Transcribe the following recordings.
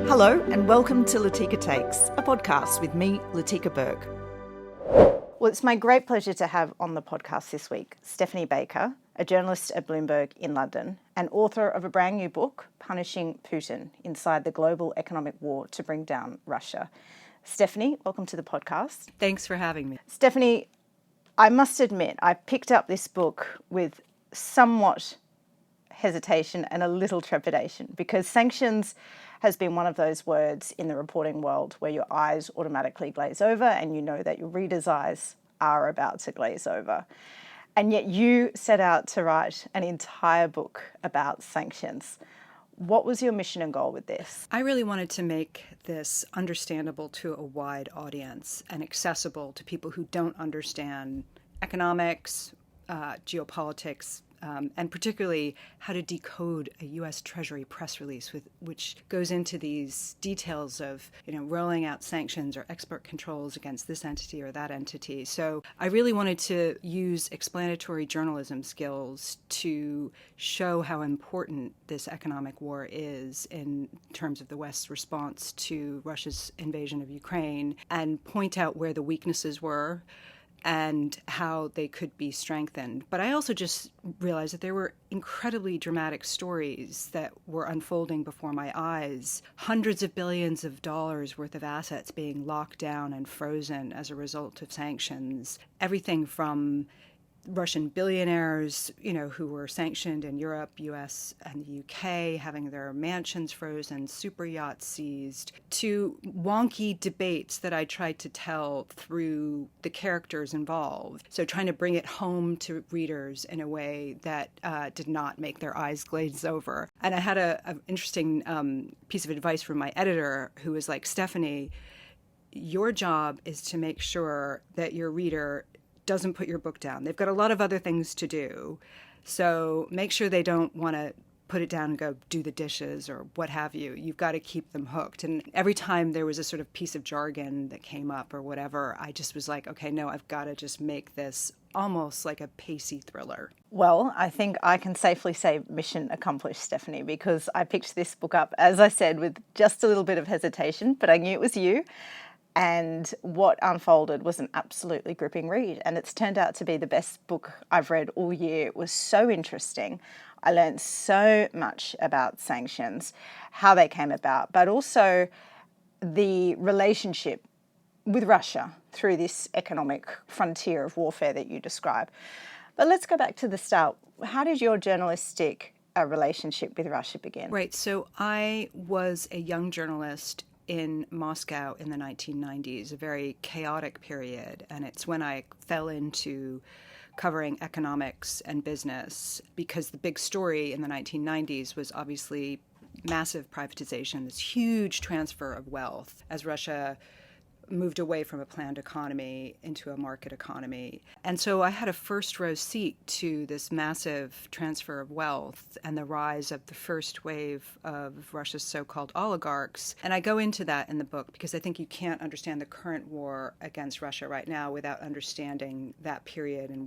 Hello and welcome to Latika Takes, a podcast with me, Latika Berg. Well, it's my great pleasure to have on the podcast this week Stephanie Baker, a journalist at Bloomberg in London and author of a brand new book, Punishing Putin, Inside the Global Economic War to Bring Down Russia. Stephanie, welcome to the podcast. Thanks for having me. Stephanie, I must admit, I picked up this book with somewhat hesitation and a little trepidation because sanctions has been one of those words in the reporting world where your eyes automatically glaze over and you know that your reader's eyes are about to glaze over. And yet you set out to write an entire book about sanctions. What was your mission and goal with this? I really wanted to make this understandable to a wide audience and accessible to people who don't understand economics, geopolitics, and particularly how to decode a U.S. Treasury press release which goes into these details of, rolling out sanctions or export controls against this entity or that entity. So I really wanted to use explanatory journalism skills to show how important this economic war is in terms of the West's response to Russia's invasion of Ukraine and point out where the weaknesses were and how they could be strengthened. But I also just realized that there were incredibly dramatic stories that were unfolding before my eyes. Hundreds of billions of dollars worth of assets being locked down and frozen as a result of sanctions. Everything from Russian billionaires, who were sanctioned in Europe, US, and the UK, having their mansions frozen, super yachts seized, to wonky debates that I tried to tell through the characters involved. So trying to bring it home to readers in a way that did not make their eyes glaze over. And I had an interesting piece of advice from my editor who was like, Stephanie, your job is to make sure that your reader doesn't put your book down. They've got a lot of other things to do. So make sure they don't want to put it down and go do the dishes or what have you. You've got to keep them hooked. And every time there was a sort of piece of jargon that came up or whatever, I just was like, okay, no, I've got to just make this almost like a pacey thriller. Well, I think I can safely say mission accomplished, Stephanie, because I picked this book up, as I said, with just a little bit of hesitation, but I knew it was you. And what unfolded was an absolutely gripping read. And it's turned out to be the best book I've read all year. It was so interesting. I learned so much about sanctions, how they came about, but also the relationship with Russia through this economic frontier of warfare that you describe. But let's go back to the start. How did your journalistic relationship with Russia begin? Right. So I was a young journalist in Moscow in the 1990s, a very chaotic period. And it's when I fell into covering economics and business because the big story in the 1990s was obviously massive privatization, this huge transfer of wealth as Russia moved away from a planned economy into a market economy. And so I had a first row seat to this massive transfer of wealth and the rise of the first wave of Russia's so-called oligarchs. And I go into that in the book because I think you can't understand the current war against Russia right now without understanding that period and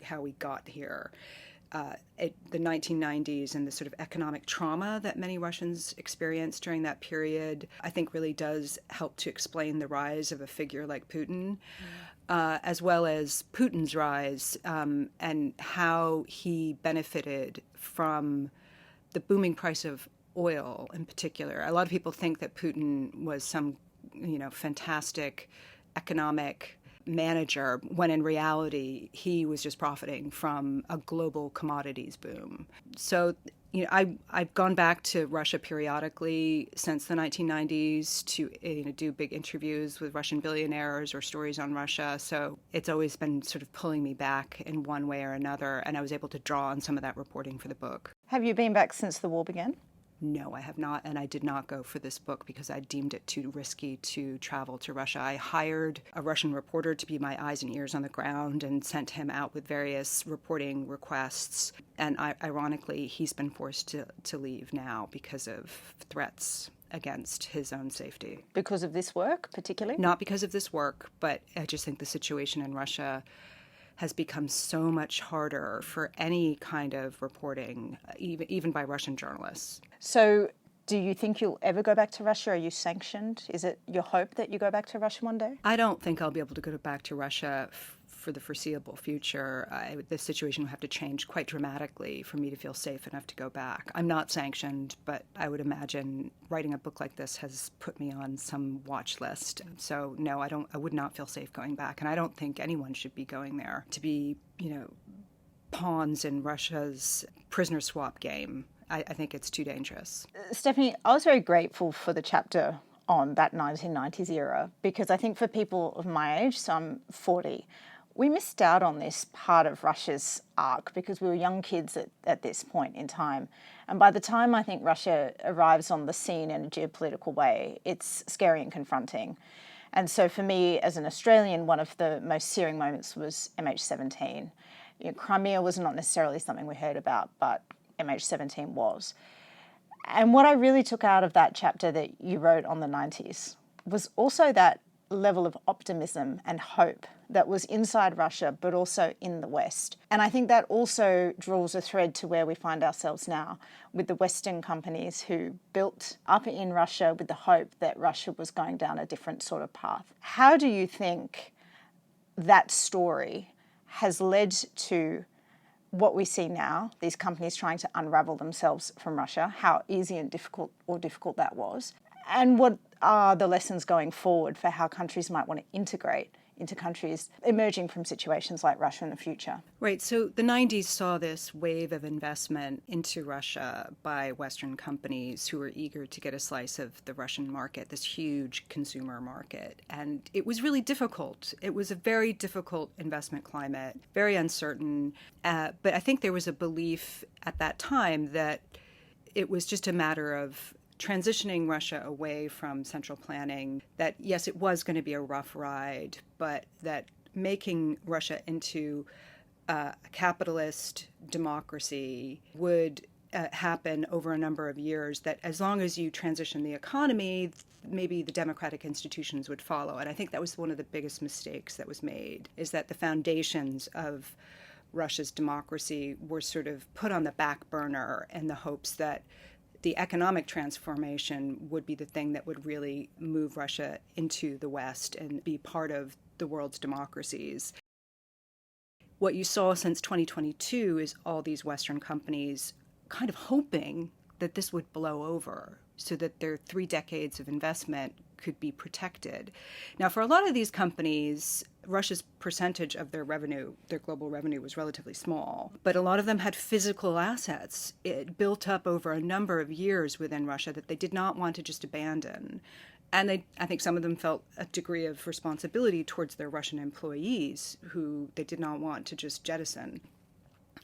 how we got here. The 1990s and the sort of economic trauma that many Russians experienced during that period, I think really does help to explain the rise of a figure like Putin, as well as Putin's rise and how he benefited from the booming price of oil in particular. A lot of people think that Putin was some, fantastic economic manager, when in reality, he was just profiting from a global commodities boom. So, I've gone back to Russia periodically since the 1990s to do big interviews with Russian billionaires or stories on Russia. So it's always been sort of pulling me back in one way or another, and I was able to draw on some of that reporting for the book. Have you been back since the war began? No, I have not, and I did not go for this book because I deemed it too risky to travel to Russia. I hired a Russian reporter to be my eyes and ears on the ground and sent him out with various reporting requests. And ironically, he's been forced to leave now because of threats against his own safety. Because of this work, particularly? Not because of this work, but I just think the situation in Russia has become so much harder for any kind of reporting, even by Russian journalists. So Do you think you'll ever go back to Russia? Are you sanctioned? Is it your hope that you go back to Russia one day? I don't think I'll be able to go back to Russia for the foreseeable future. The situation will have to change quite dramatically for me to feel safe enough to go back. I'm not sanctioned, but I would imagine writing a book like this has put me on some watch list. So no, I would not feel safe going back. And I don't think anyone should be going there to be, pawns in Russia's prisoner swap game. I think it's too dangerous. Stephanie, I was very grateful for the chapter on that 1990s era because I think for people of my age, so I'm 40, we missed out on this part of Russia's arc because we were young kids at this point in time. And by the time I think Russia arrives on the scene in a geopolitical way, it's scary and confronting. And so for me, as an Australian, one of the most searing moments was MH17. Crimea was not necessarily something we heard about, but MH17 was. And what I really took out of that chapter that you wrote on the 90s was also that level of optimism and hope that was inside Russia, but also in the West. And I think that also draws a thread to where we find ourselves now with the Western companies who built up in Russia with the hope that Russia was going down a different sort of path. How do you think that story has led to what we see now, these companies trying to unravel themselves from Russia, how easy and difficult that was, and what are the lessons going forward for how countries might want to integrate into countries emerging from situations like Russia in the future? Right. So the 90s saw this wave of investment into Russia by Western companies who were eager to get a slice of the Russian market, this huge consumer market. And it was really difficult. It was a very difficult investment climate, very uncertain. But I think there was a belief at that time that it was just a matter of transitioning Russia away from central planning, that yes, it was going to be a rough ride, but that making Russia into a capitalist democracy would happen over a number of years, that as long as you transition the economy, maybe the democratic institutions would follow. And I think that was one of the biggest mistakes that was made, is that the foundations of Russia's democracy were sort of put on the back burner in the hopes that the economic transformation would be the thing that would really move Russia into the West and be part of the world's democracies. What you saw since 2022 is all these Western companies kind of hoping that this would blow over so that their 3 decades of investment could be protected. Now, for a lot of these companies, Russia's percentage of their revenue, their global revenue, was relatively small. But a lot of them had physical assets. It built up over a number of years within Russia that they did not want to just abandon. And I think some of them felt a degree of responsibility towards their Russian employees who they did not want to just jettison.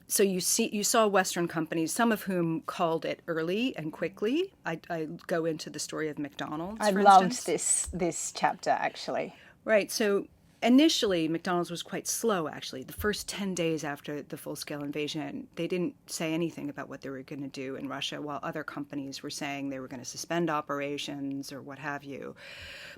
So you saw Western companies, some of whom called it early and quickly. I go into the story of McDonald's. I loved this chapter, actually. Right. So initially, McDonald's was quite slow, actually. The first 10 days after the full-scale invasion, they didn't say anything about what they were going to do in Russia, while other companies were saying they were going to suspend operations or what have you.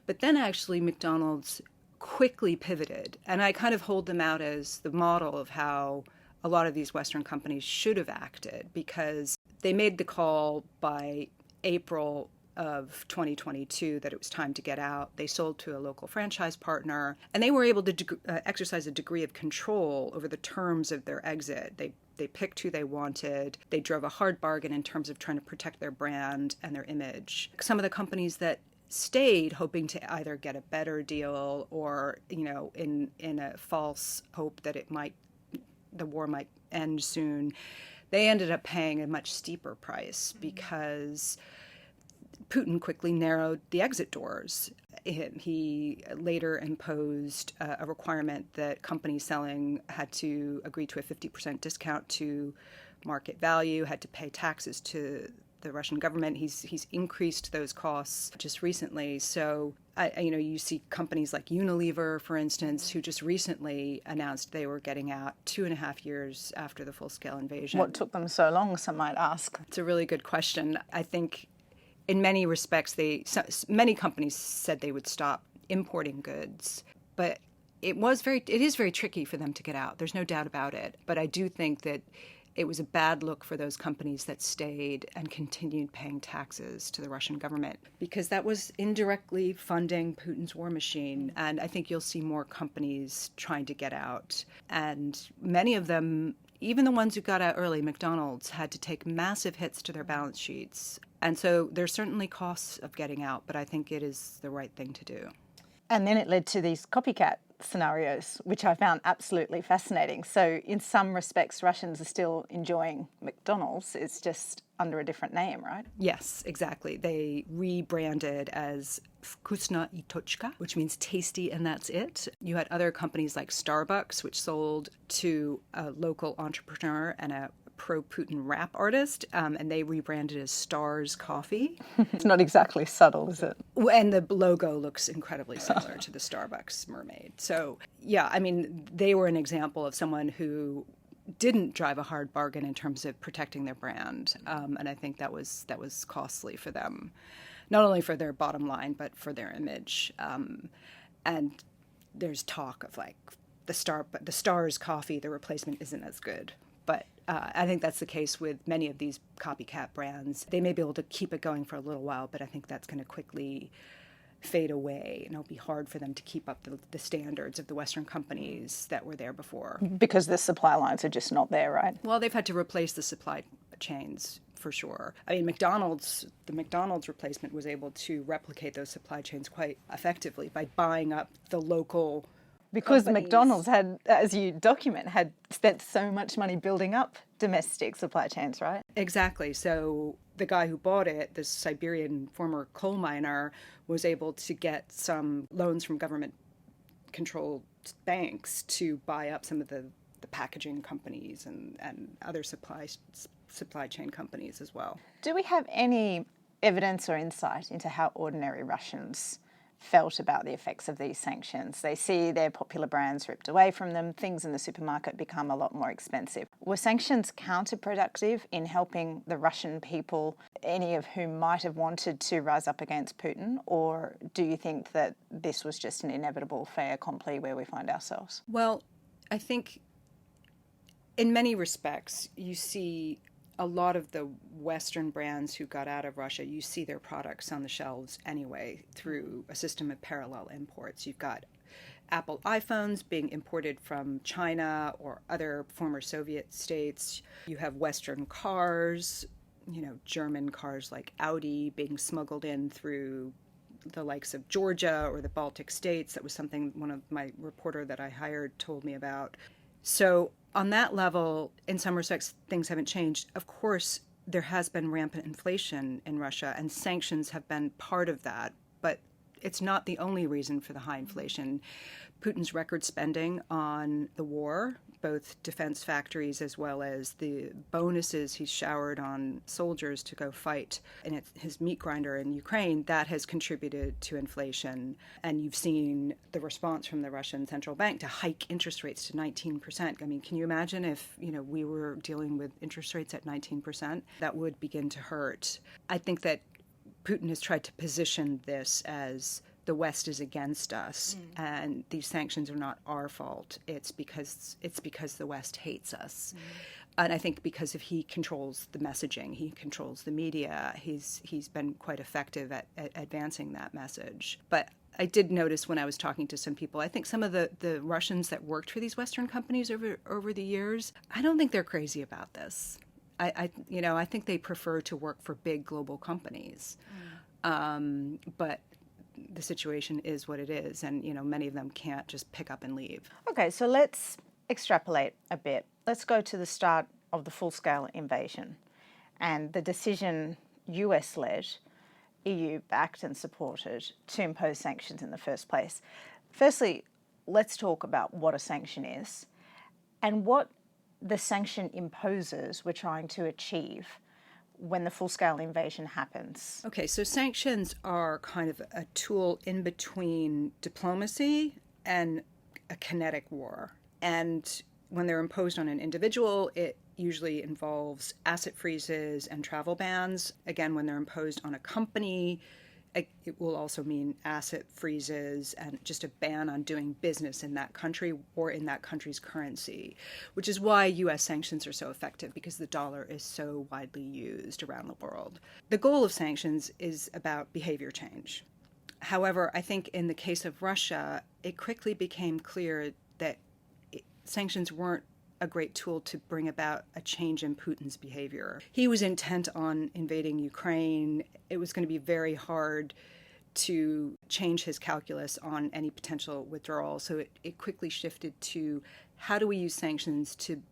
But then actually McDonald's quickly pivoted, and I kind of hold them out as the model of how a lot of these Western companies should have acted, because they made the call by April of 2022 that it was time to get out. They sold to a local franchise partner, and they were able to exercise a degree of control over the terms of their exit. They picked who they wanted. They drove a hard bargain in terms of trying to protect their brand and their image. Some of the companies that stayed, hoping to either get a better deal or, in a false hope that the war might end soon, they ended up paying a much steeper price because Putin quickly narrowed the exit doors. He later imposed a requirement that companies selling had to agree to a 50% discount to market value, had to pay taxes to the Russian government. He's increased those costs just recently. So, you see companies like Unilever, for instance, who just recently announced they were getting out 2.5 years after the full-scale invasion. What took them so long, some might ask? It's a really good question. I think in many respects, many companies said they would stop importing goods, but it is very tricky for them to get out. There's no doubt about it. But I do think that it was a bad look for those companies that stayed and continued paying taxes to the Russian government, because that was indirectly funding Putin's war machine. And I think you'll see more companies trying to get out. And many of them, even the ones who got out early, McDonald's, had to take massive hits to their balance sheets. And so there's certainly costs of getting out, but I think it is the right thing to do. And then it led to these copycat scenarios, which I found absolutely fascinating. So in some respects, Russians are still enjoying McDonald's. It's just under a different name, right? Yes, exactly. They rebranded as Vkusna I Tochka, which means tasty and that's it. You had other companies like Starbucks, which sold to a local entrepreneur and a pro-Putin rap artist, and they rebranded as Stars Coffee. It's not exactly subtle, is it? And the logo looks incredibly similar to the Starbucks mermaid. So, yeah, I mean, they were an example of someone who didn't drive a hard bargain in terms of protecting their brand, and I think that was costly for them, not only for their bottom line but for their image. And there's talk of like the Stars Coffee, the replacement isn't as good. But I think that's the case with many of these copycat brands. They may be able to keep it going for a little while, but I think that's going to quickly fade away, and it'll be hard for them to keep up the standards of the Western companies that were there before. Because the supply lines are just not there, right? Well, they've had to replace the supply chains for sure. I mean, the McDonald's replacement was able to replicate those supply chains quite effectively by buying up the local because companies. McDonald's had, as you document, had spent so much money building up domestic supply chains, right? Exactly. So the guy who bought it, this Siberian former coal miner, was able to get some loans from government-controlled banks to buy up some of the packaging companies and other supply chain companies as well. Do we have any evidence or insight into how ordinary Russians felt about the effects of these sanctions? They see their popular brands ripped away from them, things in the supermarket become a lot more expensive. Were sanctions counterproductive in helping the Russian people, any of whom might have wanted to rise up against Putin, or do you think that this was just an inevitable fait accompli where we find ourselves? Well, I think in many respects you see a lot of the Western brands who got out of Russia, you see their products on the shelves anyway through a system of parallel imports. You've got Apple iPhones being imported from China or other former Soviet states. You have Western cars, German cars like Audi being smuggled in through the likes of Georgia or the Baltic states. That was something one of my reporter that I hired told me about. So on that level, in some respects, things haven't changed. Of course, there has been rampant inflation in Russia, and sanctions have been part of that. But it's not the only reason for the high inflation. Putin's record spending on the war, both defense factories as well as the bonuses he's showered on soldiers to go fight in his meat grinder in Ukraine, that has contributed to inflation. And you've seen the response from the Russian central bank to hike interest rates to 19%. I mean, can you imagine if, we were dealing with interest rates at 19%? That would begin to hurt. I think that Putin has tried to position this as the West is against us, and these sanctions are not our fault. It's because the West hates us. And I think because he controls the messaging, he controls the media, he's been quite effective at advancing that message. But I did notice when I was talking to some people, I think some of the Russians that worked for these Western companies over the years, I don't think they're crazy about this. I think they prefer to work for big global companies. But the situation is what it is, and many of them can't just pick up and leave. Okay, so let's extrapolate a bit. Let's go to the start of the full-scale invasion and the decision US-led, EU-backed and supported to impose sanctions in the first place. Firstly, let's talk about what a sanction is and what the sanction imposers were trying to achieve when the full-scale invasion happens. Okay, so sanctions are kind of a tool in between diplomacy and a kinetic war. And when they're imposed on an individual, it usually involves asset freezes and travel bans. Again, when they're imposed on a company, it will also mean asset freezes and just a ban on doing business in that country or in that country's currency, which is why U.S. sanctions are so effective, because the dollar is so widely used around the world. The goal of sanctions is about behavior change. However, I think in the case of Russia, it quickly became clear that sanctions weren't a great tool to bring about a change in Putin's behavior. He was intent on invading Ukraine. It was going to be very hard to change his calculus on any potential withdrawal. So it quickly shifted to, how do we use sanctions to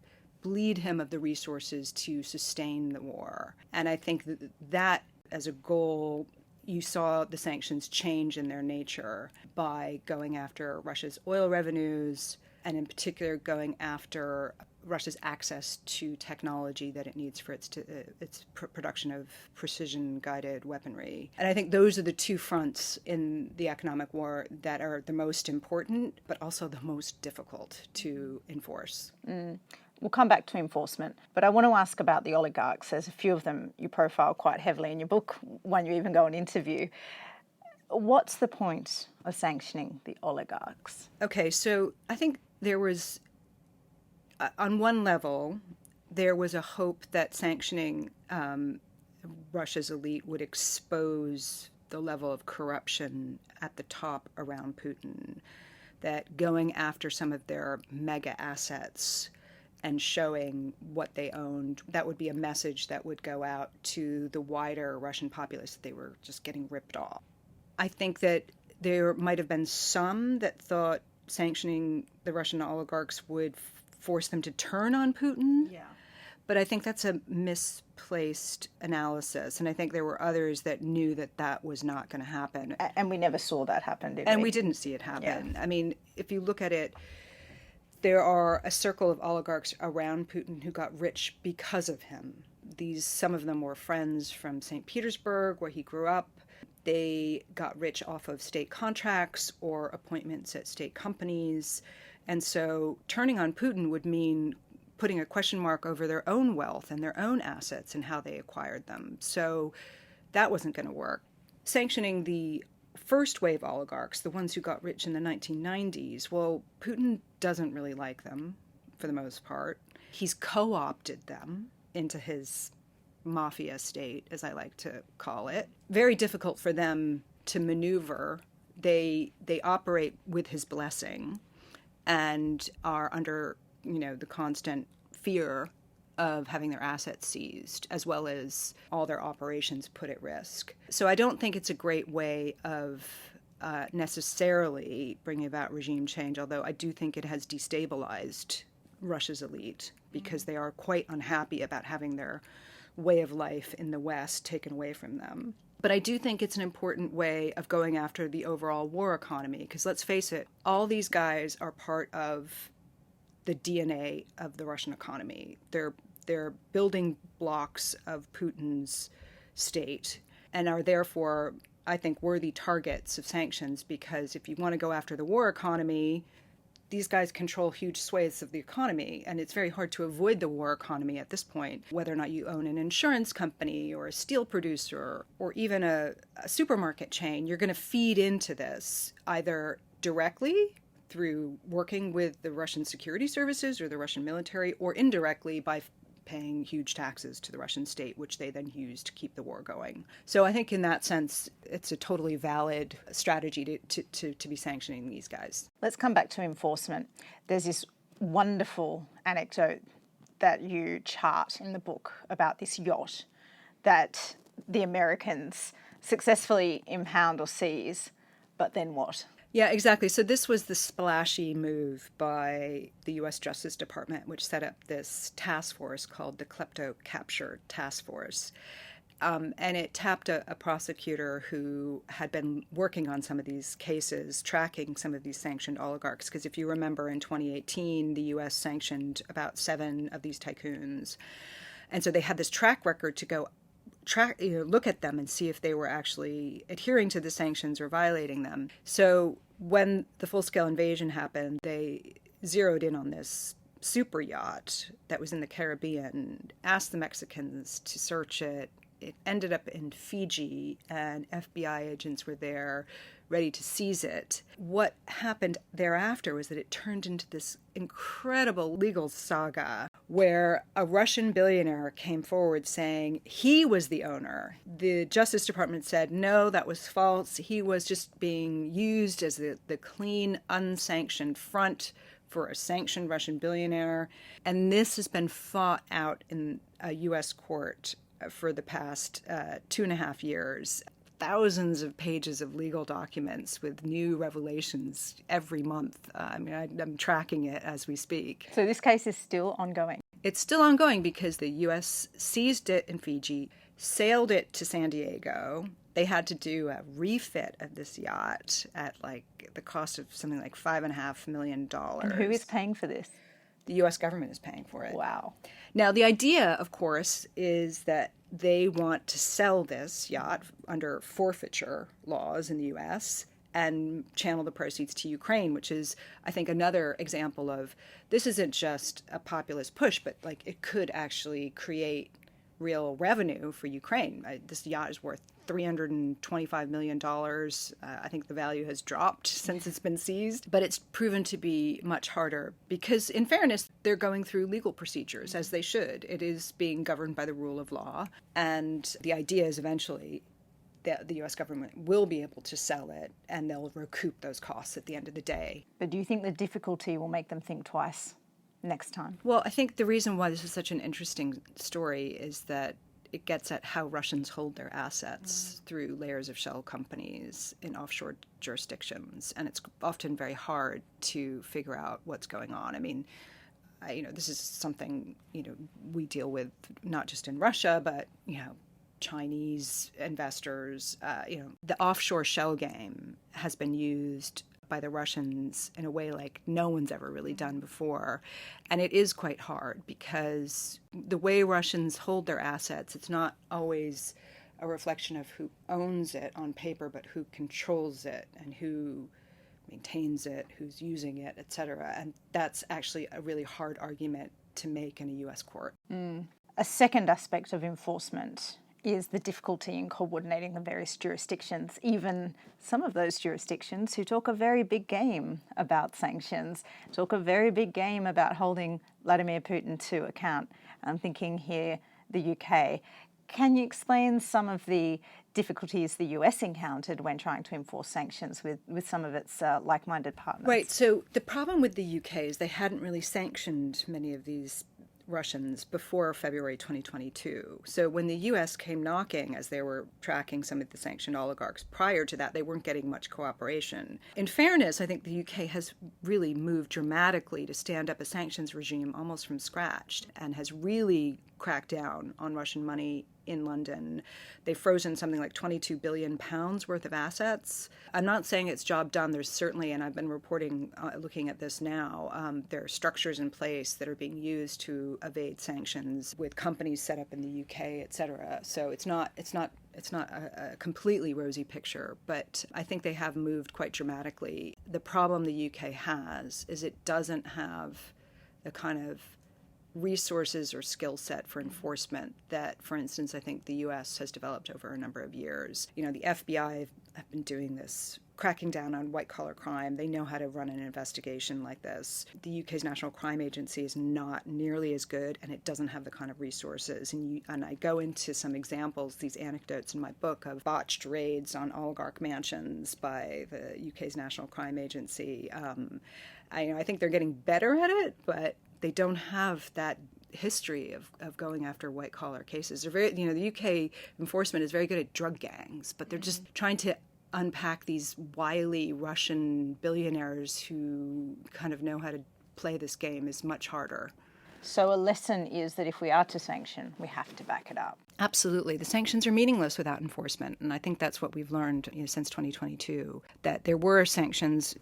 bleed him of the resources to sustain the war? And I think that as a goal, you saw the sanctions change in their nature by going after Russia's oil revenues, and in particular going after Russia's access to technology that it needs for its production of precision-guided weaponry. And I think those are the two fronts in the economic war that are the most important, but also the most difficult to enforce. We'll come back to enforcement, but I want to ask about the oligarchs. There's a few of them you profile quite heavily in your book, one you even go and interview. What's the point of sanctioning the oligarchs? Okay, so I think there was, on one level, there was a hope that sanctioning Russia's elite would expose the level of corruption at the top around Putin, that going after some of their mega assets and showing what they owned, that would be a message that would go out to the wider Russian populace that they were just getting ripped off. I think that there might have been some that thought sanctioning the Russian oligarchs would force them to turn on Putin. Yeah. But I think that's a misplaced analysis. And I think there were others that knew that that was not going to happen. And we never saw that happen, did we? And we didn't see it happen. Yeah. I mean, if you look at it, there are a circle of oligarchs around Putin who got rich because of him. Some of them were friends from St. Petersburg, where he grew up. They got rich off of state contracts or appointments at state companies. And so turning on Putin would mean putting a question mark over their own wealth and their own assets and how they acquired them. So that wasn't going to work. Sanctioning the first wave oligarchs, the ones who got rich in the 1990s, well, Putin doesn't really like them for the most part. He's co-opted them into his mafia state, as I like to call it. Very difficult for them to maneuver. They operate with his blessing and are under, the constant fear of having their assets seized, as well as all their operations put at risk. So I don't think it's a great way of necessarily bringing about regime change, although I do think it has destabilized Russia's elite because they are quite unhappy about having their way of life in the West taken away from them. But I do think it's an important way of going after the overall war economy, because let's face it, all these guys are part of the DNA of the Russian economy. They're building blocks of Putin's state and are therefore, I think, worthy targets of sanctions, because if you want to go after the war economy, these guys control huge swathes of the economy, and it's very hard to avoid the war economy at this point. Whether or not you own an insurance company or a steel producer or even a supermarket chain, you're going to feed into this either directly through working with the Russian security services or the Russian military, or indirectly by paying huge taxes to the Russian state, which they then use to keep the war going. So I think in that sense, it's a totally valid strategy to be sanctioning these guys. Let's come back to enforcement. There's this wonderful anecdote that you chart in the book about this yacht that the Americans successfully impound or seize, but then what? Yeah, exactly. So this was the splashy move by the U.S. Justice Department, which set up this task force called the Klepto Capture Task Force. And it tapped a prosecutor who had been working on some of these cases, tracking some of these sanctioned oligarchs. Because if you remember, in 2018, the U.S. sanctioned about 7 of these tycoons. And so they had this track record to go look at them and see if they were actually adhering to the sanctions or violating them. So when the full-scale invasion happened, they zeroed in on this super yacht that was in the Caribbean, asked the Mexicans to search it. It ended up in Fiji, and FBI agents were there ready to seize it. What happened thereafter was that it turned into this incredible legal saga where a Russian billionaire came forward saying he was the owner. The Justice Department said, no, that was false. He was just being used as the clean, unsanctioned front for a sanctioned Russian billionaire. And this has been fought out in a U.S. court for the past 2.5 years. Thousands of pages of legal documents with new revelations every month. I'm tracking it as we speak. So this case is still ongoing? It's still ongoing because the U.S. seized it in Fiji, sailed it to San Diego. They had to do a refit of this yacht at the cost of something like $5.5 million. And who is paying for this? The U.S. government is paying for it. Wow. Now, the idea, of course, is that they want to sell this yacht under forfeiture laws in the U.S. and channel the proceeds to Ukraine, which is, I think, another example of this isn't just a populist push, but it could actually create real revenue for Ukraine. This yacht is worth $325 million. I think the value has dropped since it's been seized, but it's proven to be much harder because, in fairness, they're going through legal procedures, as they should. It is being governed by the rule of law, and the idea is eventually that the U.S. government will be able to sell it, and they'll recoup those costs at the end of the day. But do you think the difficulty will make them think twice next time? Well, I think the reason why this is such an interesting story is that it gets at how Russians hold their assets through layers of shell companies in offshore jurisdictions. And it's often very hard to figure out what's going on. I mean, this is something, we deal with not just in Russia, but, Chinese investors. The offshore shell game has been used by the Russians in a way like no one's ever really done before. And it is quite hard because the way Russians hold their assets, it's not always a reflection of who owns it on paper, but who controls it and who maintains it, who's using it, et cetera. And that's actually a really hard argument to make in a U.S. court. A second aspect of enforcement is the difficulty in coordinating the various jurisdictions, even some of those jurisdictions who talk a very big game about sanctions, talk a very big game about holding Vladimir Putin to account. I'm thinking here the UK. Can you explain some of the difficulties the US encountered when trying to enforce sanctions with some of its like-minded partners? Right. So the problem with the UK is they hadn't really sanctioned many of these Russians before February 2022. So when the U.S. came knocking, as they were tracking some of the sanctioned oligarchs, prior to that, they weren't getting much cooperation. In fairness, I think the UK has really moved dramatically to stand up a sanctions regime almost from scratch and has really cracked down on Russian money in London. They've frozen something like £22 billion worth of assets. I'm not saying it's job done. There's certainly, and I've been reporting, looking at this now, there are structures in place that are being used to evade sanctions with companies set up in the UK, et cetera. So it's not a completely rosy picture, but I think they have moved quite dramatically. The problem the UK has is it doesn't have the kind of resources or skill set for enforcement that, for instance, I think the U.S. has developed over a number of years. The FBI have been doing this, cracking down on white-collar crime. They know how to run an investigation like this. The UK's National Crime Agency is not nearly as good, and it doesn't have the kind of resources. And I go into some examples, these anecdotes in my book of botched raids on oligarch mansions by the UK's National Crime Agency. I think they're getting better at it, but they don't have that history of going after white-collar cases. They're very, the UK enforcement is very good at drug gangs, but they're just trying to unpack these wily Russian billionaires who kind of know how to play this game is much harder. So a lesson is that if we are to sanction, we have to back it up. Absolutely. The sanctions are meaningless without enforcement. And I think that's what we've learned since 2022, that there were sanctions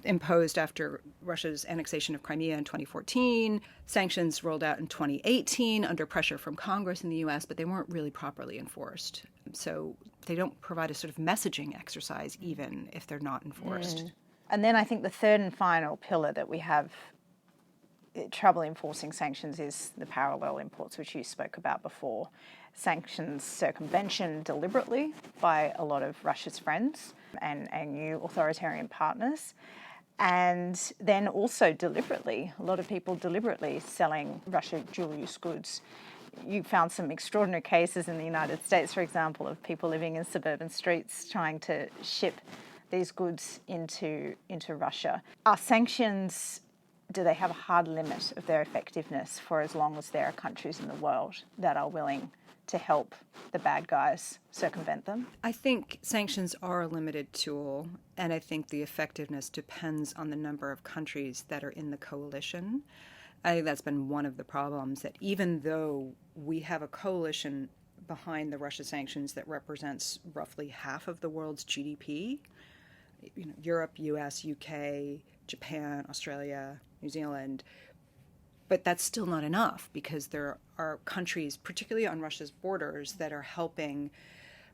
imposed after Russia's annexation of Crimea in 2014, sanctions rolled out in 2018 under pressure from Congress in the U.S., but they weren't really properly enforced. So they don't provide a sort of messaging exercise, even if they're not enforced. And then I think the third and final pillar that we have trouble enforcing sanctions is the parallel imports, which you spoke about before. sanctions circumvention deliberately by a lot of Russia's friends and new authoritarian partners. And then also deliberately, a lot of people deliberately selling Russia dual-use goods. You found some extraordinary cases in the United States, for example, of people living in suburban streets trying to ship these goods into Russia. Are sanctions, do they have a hard limit of their effectiveness for as long as there are countries in the world that are willing to help the bad guys circumvent them? I think sanctions are a limited tool, and I think the effectiveness depends on the number of countries that are in the coalition. I think that's been one of the problems, that even though we have a coalition behind the Russia sanctions that represents roughly half of the world's GDP, Europe, US, UK, Japan, Australia, New Zealand, but that's still not enough, because there are countries, particularly on Russia's borders, that are helping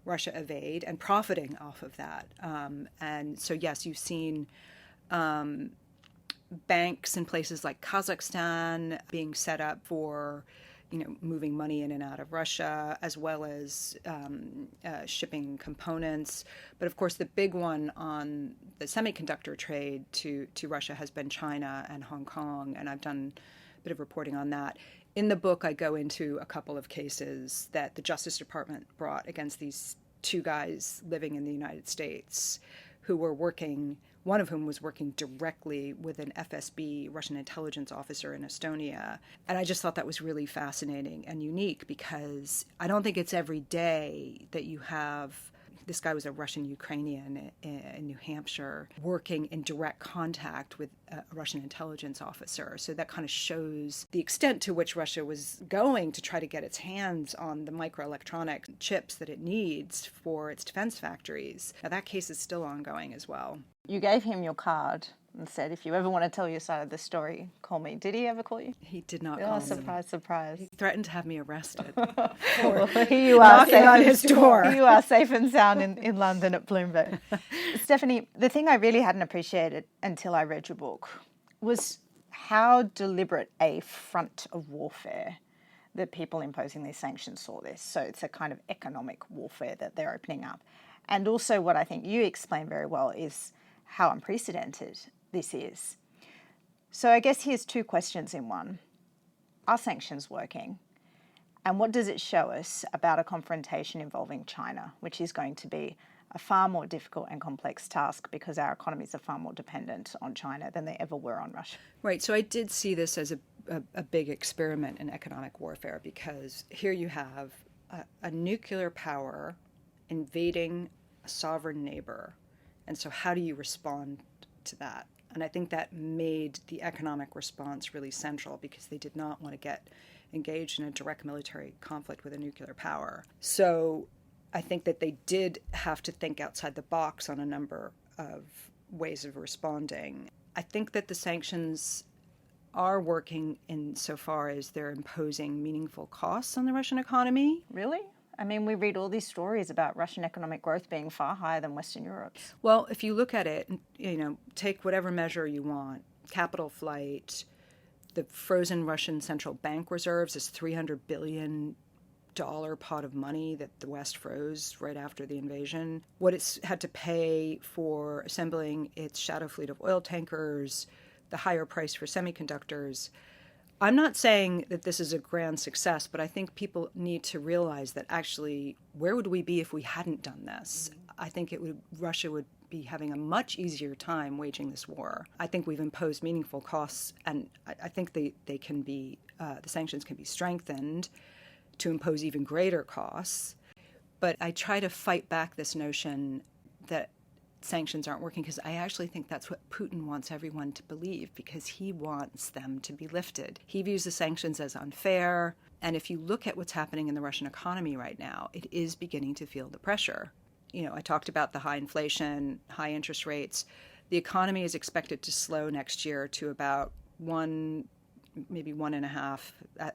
Russia evade and profiting off of that. And so, yes, you've seen banks in places like Kazakhstan being set up for, moving money in and out of Russia, as well as shipping components. But of course, the big one on the semiconductor trade to Russia has been China and Hong Kong, and I've done bit of reporting on that. In the book, I go into a couple of cases that the Justice Department brought against these two guys living in the United States who were working, one of whom was working directly with an FSB, Russian intelligence officer in Estonia. And I just thought that was really fascinating and unique, because I don't think it's every day that you have, this guy was a Russian-Ukrainian in New Hampshire, working in direct contact with a Russian intelligence officer. So that kind of shows the extent to which Russia was going to try to get its hands on the microelectronic chips that it needs for its defense factories. Now, that case is still ongoing as well. You gave him your card and said, if you ever want to tell your side of the story, call me. Did he ever call you? He did not call me. Surprise, surprise. He threatened to have me arrested. Well, here you are, knocking on his door. Here you are, safe and sound in London at Bloomberg. Stephanie, the thing I really hadn't appreciated until I read your book was how deliberate a front of warfare the people imposing these sanctions saw this. So it's a kind of economic warfare that they're opening up. And also what I think you explain very well is how unprecedented this is. So I guess here's two questions in one. Are sanctions working? And what does it show us about a confrontation involving China, which is going to be a far more difficult and complex task because our economies are far more dependent on China than they ever were on Russia? Right. So I did see this as a big experiment in economic warfare, because here you have a nuclear power invading a sovereign neighbor. And so how do you respond to that? And I think that made the economic response really central, because they did not want to get engaged in a direct military conflict with a nuclear power. So I think that they did have to think outside the box on a number of ways of responding. I think that the sanctions are working insofar as they're imposing meaningful costs on the Russian economy. Really? I mean, we read all these stories about Russian economic growth being far higher than Western Europe's. Well, if you look at it, take whatever measure you want, capital flight, the frozen Russian central bank reserves, is $300 billion pot of money that the West froze right after the invasion. What it's had to pay for assembling its shadow fleet of oil tankers, the higher price for semiconductors. I'm not saying that this is a grand success, but I think people need to realize that actually, where would we be if we hadn't done this? I think Russia would be having a much easier time waging this war. I think we've imposed meaningful costs, and I think the sanctions can be strengthened to impose even greater costs. But I try to fight back this notion that sanctions aren't working, because I actually think that's what Putin wants everyone to believe, because he wants them to be lifted. He views the sanctions as unfair, and if you look at what's happening in the Russian economy right now, it is beginning to feel the pressure. I talked about the high inflation, high interest rates. The economy is expected to slow next year to about 1, maybe 1.5%,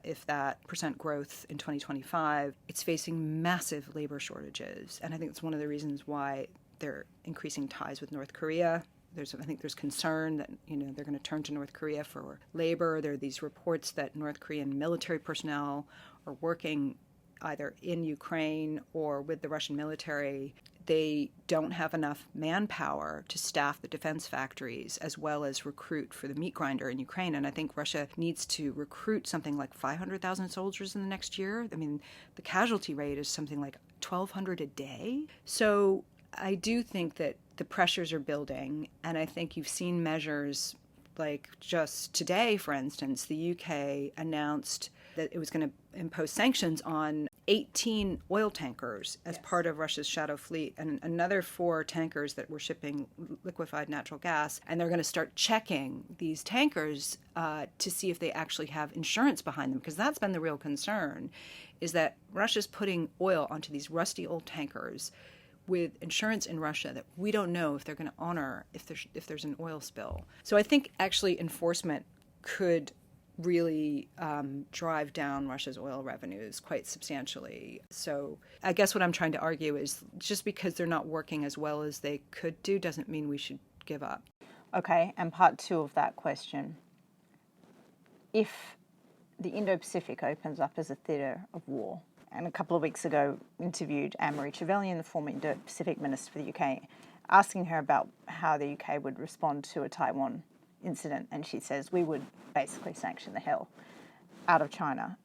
if that, % growth in 2025. It's facing massive labor shortages, and I think it's one of the reasons why they're increasing ties with North Korea. I think there's concern that they're going to turn to North Korea for labor. There are these reports that North Korean military personnel are working either in Ukraine or with the Russian military. They don't have enough manpower to staff the defense factories as well as recruit for the meat grinder in Ukraine. And I think Russia needs to recruit something like 500,000 soldiers in the next year. I mean, the casualty rate is something like 1,200 a day. So I do think that the pressures are building. And I think you've seen measures like just today, for instance, the UK announced that it was going to impose sanctions on 18 oil tankers as part of Russia's shadow fleet and another 4 tankers that were shipping liquefied natural gas. And they're going to start checking these tankers to see if they actually have insurance behind them, because that's been the real concern, is that Russia's putting oil onto these rusty old tankers with insurance in Russia that we don't know if they're going to honor if there's an oil spill. So I think actually enforcement could really drive down Russia's oil revenues quite substantially. So I guess what I'm trying to argue is just because they're not working as well as they could do doesn't mean we should give up. Okay, and part 2 of that question. If the Indo-Pacific opens up as a theatre of war, and a couple of weeks ago interviewed Anne-Marie Trevelyan, the former Indo-Pacific Minister for the UK, asking her about how the UK would respond to a Taiwan incident, and she says we would basically sanction the hell out of China.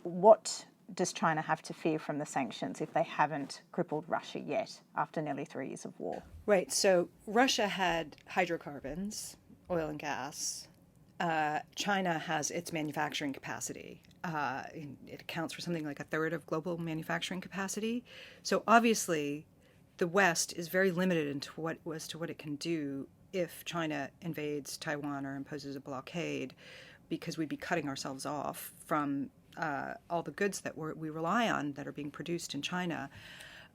What does China have to fear from the sanctions if they haven't crippled Russia yet after nearly 3 years of war? Right, so Russia had hydrocarbons, oil and gas. China has its manufacturing capacity. It accounts for something like a third of global manufacturing capacity. So obviously, the West is very limited as to what it can do if China invades Taiwan or imposes a blockade, because we'd be cutting ourselves off from all the goods that we rely on that are being produced in China.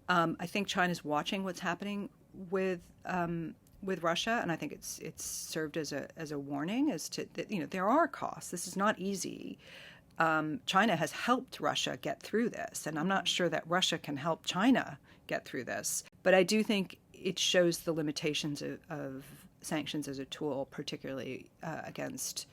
I think China's watching what's happening with Russia, and I think it's served as a warning as to that, there are costs. This is not easy. China has helped Russia get through this, and I'm not sure that Russia can help China get through this. But I do think it shows the limitations of sanctions as a tool, particularly against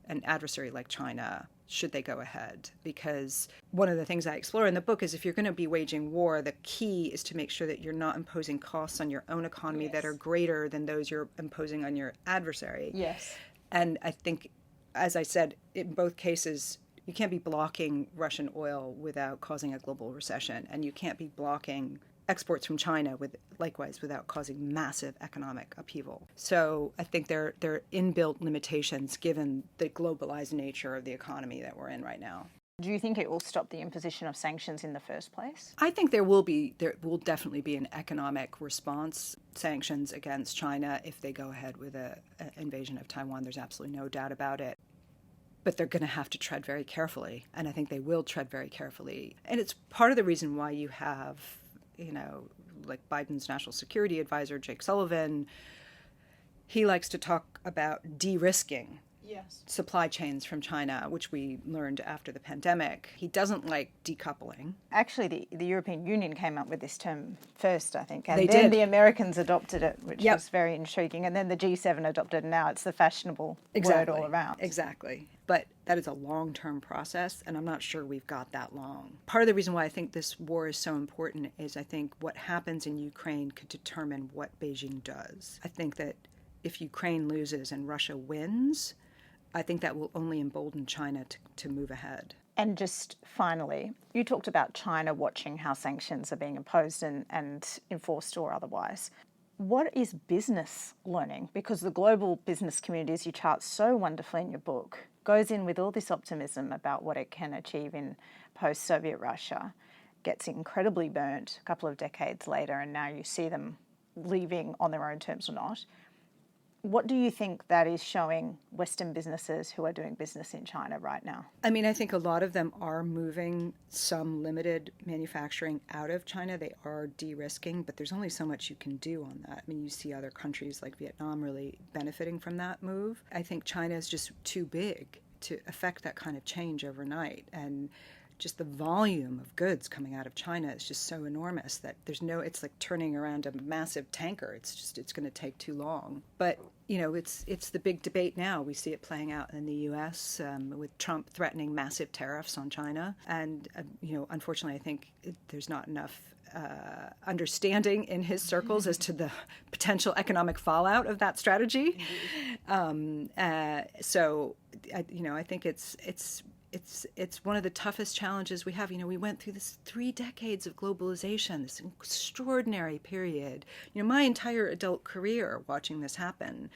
an adversary like China, should they go ahead. Because one of the things I explore in the book is if you're going to be waging war, the key is to make sure that you're not imposing costs on your own economy that are greater than those you're imposing on your adversary. Yes. And I think, as I said, in both cases, you can't be blocking Russian oil without causing a global recession, and you can't be blocking exports from China likewise without causing massive economic upheaval. So I think there are inbuilt limitations given the globalized nature of the economy that we're in right now. Do you think it will stop the imposition of sanctions in the first place? I think there will definitely be an economic response, sanctions against China if they go ahead with an invasion of Taiwan. There's absolutely no doubt about it. But they're going to have to tread very carefully, and I think they will tread very carefully. And it's part of the reason why you have, like Biden's national security advisor, Jake Sullivan, he likes to talk about de-risking supply chains from China, which we learned after the pandemic. He doesn't like decoupling. Actually, the European Union came up with this term first, I think, and They then did. the Americans adopted it, which was very intriguing, and then the G7 adopted it, and now it's the fashionable word all around. Exactly. But that is a long-term process, and I'm not sure we've got that long. Part of the reason why I think this war is so important is I think what happens in Ukraine could determine what Beijing does. I think that if Ukraine loses and Russia wins, I think that will only embolden China to move ahead. And just finally, you talked about China watching how sanctions are being imposed and enforced or otherwise. What is business learning? Because the global business community, as you chart so wonderfully in your book, goes in with all this optimism about what it can achieve in post-Soviet Russia, gets incredibly burnt a couple of decades later, and now you see them leaving on their own terms or not. What do you think that is showing Western businesses who are doing business in China right now? I mean, I think a lot of them are moving some limited manufacturing out of China. They are de-risking, but there's only so much you can do on that. I mean, you see other countries like Vietnam really benefiting from that move. I think China is just too big to affect that kind of change overnight. And just the volume of goods coming out of China is just so enormous that it's like turning around a massive tanker. It's going to take too long. But, it's the big debate now. We see it playing out in the U.S. With Trump threatening massive tariffs on China. And, unfortunately, I think there's not enough understanding in his circles as to the potential economic fallout of that strategy. So, I think it's one of the toughest challenges we have. We went through this 3 decades of globalization, this extraordinary period. My entire adult career watching this happen.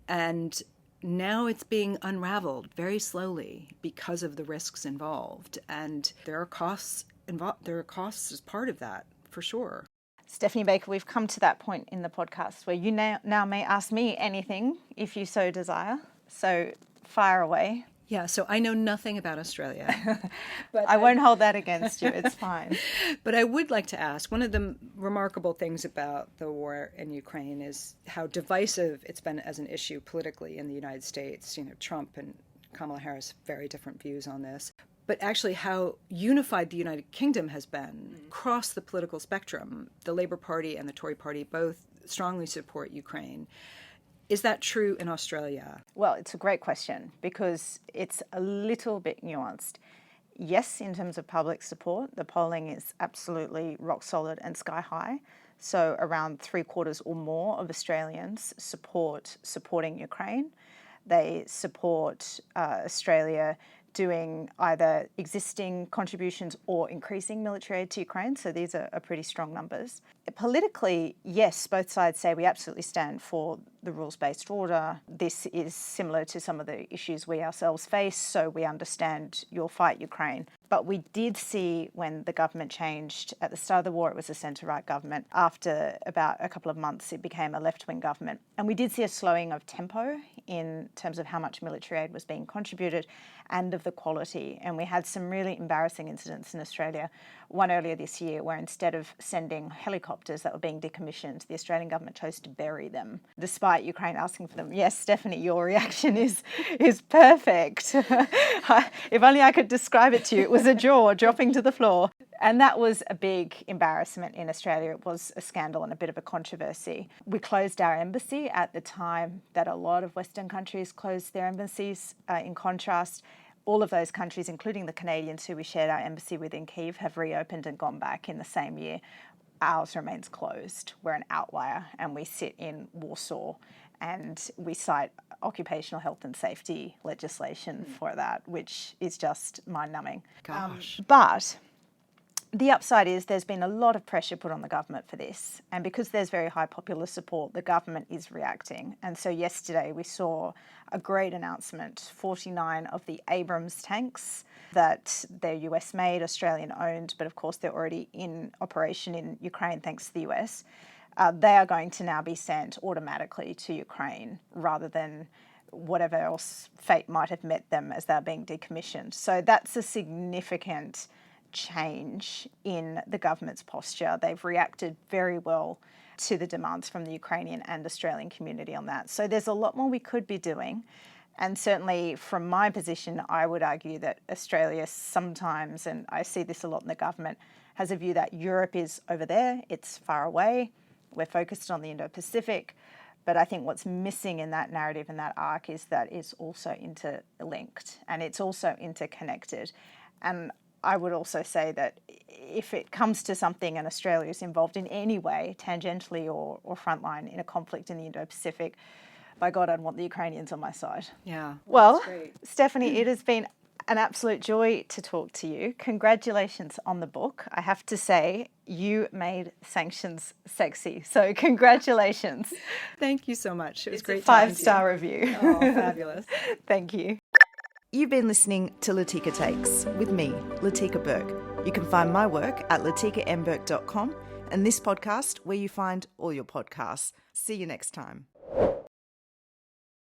And now it's being unraveled very slowly because of the risks involved. And there are costs involved. There are costs as part of that, for sure. Stephanie Baker, we've come to that point in the podcast where you now may ask me anything if you so desire. So fire away. Yeah, so I know nothing about Australia. But I won't hold that against you. It's fine. But I would like to ask, one of the remarkable things about the war in Ukraine is how divisive it's been as an issue politically in the United States. Trump and Kamala Harris, very different views on this. But actually how unified the United Kingdom has been across the political spectrum. The Labour Party and the Tory Party both strongly support Ukraine. Is that true in Australia? Well, it's a great question because it's a little bit nuanced. Yes, in terms of public support, the polling is absolutely rock solid and sky high. So around 3/4 or more of Australians supporting Ukraine. They support Australia doing either existing contributions or increasing military aid to Ukraine. So these are pretty strong numbers. Politically, yes, both sides say we absolutely stand for the rules-based order. This is similar to some of the issues we ourselves face, so we understand your fight, Ukraine. But we did see when the government changed at the start of the war, it was a centre-right government. After about a couple of months, it became a left-wing government. And we did see a slowing of tempo in terms of how much military aid was being contributed and of the quality. And we had some really embarrassing incidents in Australia. One earlier this year where instead of sending helicopters that were being decommissioned, the Australian government chose to bury them, despite Ukraine asking for them. Yes, Stephanie, your reaction is perfect. If only I could describe it to you. It was a jaw dropping to the floor. And that was a big embarrassment in Australia. It was a scandal and a bit of a controversy. We closed our embassy at the time that a lot of Western countries closed their embassies. In contrast, all of those countries, including the Canadians who we shared our embassy with in Kyiv, have reopened and gone back in the same year. Ours remains closed. We're an outlier and we sit in Warsaw and we cite occupational health and safety legislation for that, which is just mind-numbing. Gosh. But the upside is there's been a lot of pressure put on the government for this. And because there's very high popular support, the government is reacting. And so yesterday we saw a great announcement, 49 of the Abrams tanks that they're US made, Australian owned, but of course they're already in operation in Ukraine thanks to the US. They are going to now be sent automatically to Ukraine rather than whatever else fate might have met them as they're being decommissioned. So that's a significant change in the government's posture. They've reacted very well to the demands from the Ukrainian and Australian community on that. So there's a lot more we could be doing. And certainly from my position, I would argue that Australia sometimes, and I see this a lot in the government, has a view that Europe is over there, it's far away, we're focused on the Indo-Pacific. But I think what's missing in that narrative and that arc is that it's also interlinked and it's also interconnected. And I would also say that if it comes to something and Australia is involved in any way, tangentially or frontline, in a conflict in the Indo-Pacific, by God, I'd want the Ukrainians on my side. Yeah. Well, Stephanie, it has been an absolute joy to talk to you. Congratulations on the book. I have to say, you made sanctions sexy. So congratulations. Thank you so much. It was great. 5-star review. Oh, fabulous. Thank you. You've been listening to Latika Takes with me, Latika Burke. You can find my work at latikambirk.com and this podcast where you find all your podcasts. See you next time.